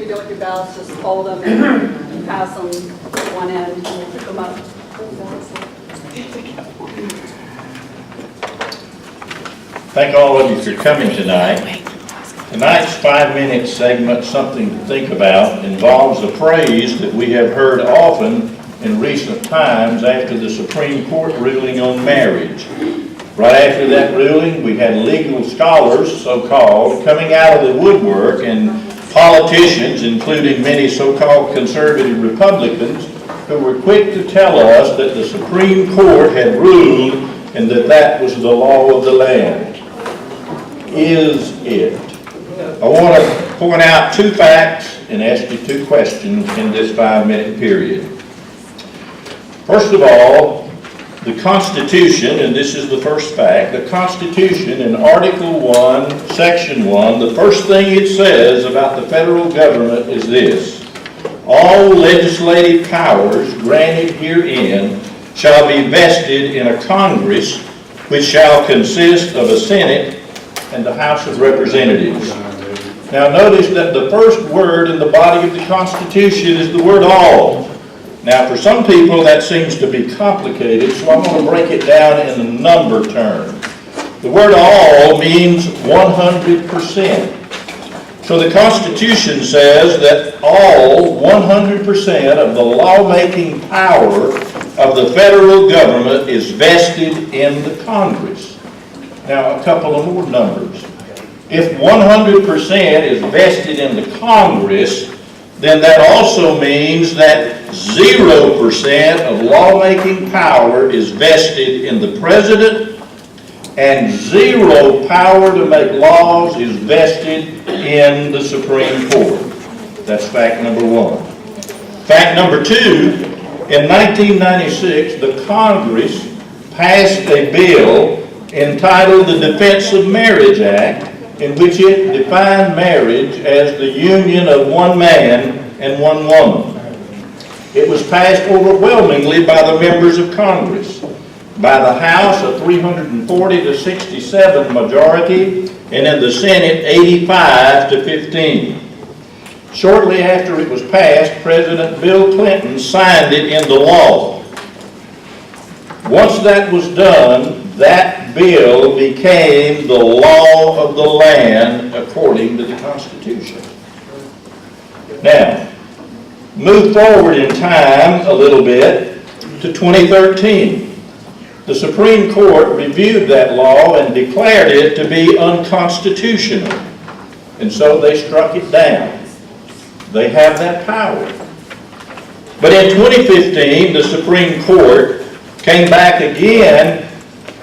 do with your ballots, just fold them and pass them one end, and we'll pick them up. Thank all of you for coming tonight. Tonight's 5-minute segment, Something to Think About, involves a phrase that we have heard often in recent times after the Supreme Court ruling on marriage. Right after that ruling, we had legal scholars, so-called, coming out of the woodwork, and politicians, including many so-called conservative Republicans, who were quick to tell us that the Supreme Court had ruled and that that was the law of the land. Is it? I want to point out 2 facts and ask you 2 questions in this 5-minute period. First of all, the Constitution, and this is the first fact, the Constitution in Article 1, Section 1, the first thing it says about the federal government is this: all legislative powers granted herein shall be vested in a Congress, which shall consist of a Senate and the House of Representatives. Now notice that the first word in the body of the Constitution is the word all. Now for some people that seems to be complicated, so I'm going to break it down in a number term. The word all means 100%. So the Constitution says that all 100% of the lawmaking power of the federal government is vested in the Congress. Now a couple of more numbers. If 100% is vested in the Congress, then that also means that 0% of lawmaking power is vested in the President, and 0 power to make laws is vested in the Supreme Court. That's fact number 1. Fact number 2, in 1996, the Congress passed a bill entitled the Defense of Marriage Act, in which it defined marriage as the union of one man and one woman. It was passed overwhelmingly by the members of Congress. By the House, a 340 to 67 majority, and in the Senate, 85 to 15. Shortly after it was passed, President Bill Clinton signed it into law. Once that was done, that bill became the law of the land according to the Constitution. Now, move forward in time a little bit to 2013. The Supreme Court reviewed that law and declared it to be unconstitutional. And so they struck it down. They have that power. But in 2015, the Supreme Court came back again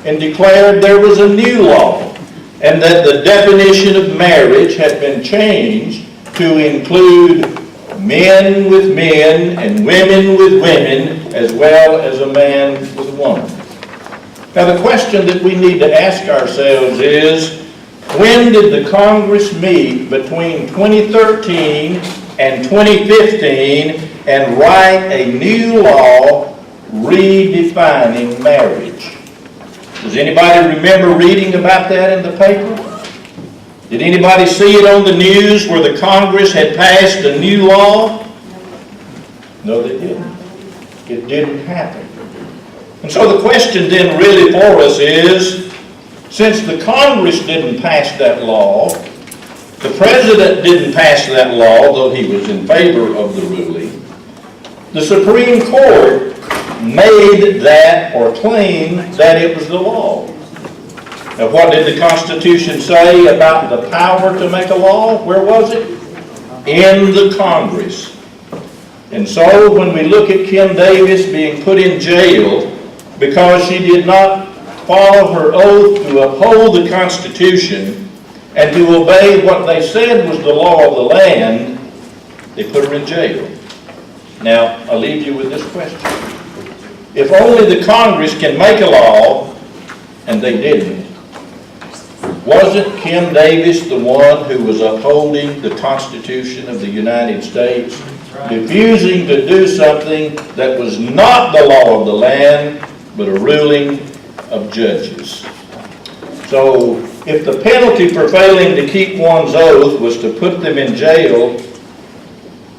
and declared there was a new law, and that the definition of marriage had been changed to include men with men and women with women, as well as a man with a woman. Now the question that we need to ask ourselves is, when did the Congress meet between 2013 and 2015 and write a new law redefining marriage? Does anybody remember reading about that in the paper? Did anybody see it on the news where the Congress had passed a new law? No, they didn't. It didn't happen. And so the question then really for us is, since the Congress didn't pass that law, the President didn't pass that law, though he was in favor of the ruling, the Supreme Court made that or claimed that it was the law. Now what did the Constitution say about the power to make a law? Where was it? In the Congress. And so when we look at Kim Davis being put in jail because she did not follow her oath to uphold the Constitution and to obey what they said was the law of the land, they put her in jail. Now, I'll leave you with this question. If only the Congress can make a law, and they didn't, wasn't Kim Davis the one who was upholding the Constitution of the United States, refusing to do something that was not the law of the land, but a ruling of judges? So, if the penalty for failing to keep one's oath was to put them in jail,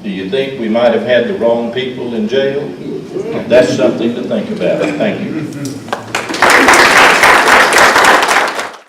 Do you think we might have had the wrong people in jail? That's something to think about. Thank you.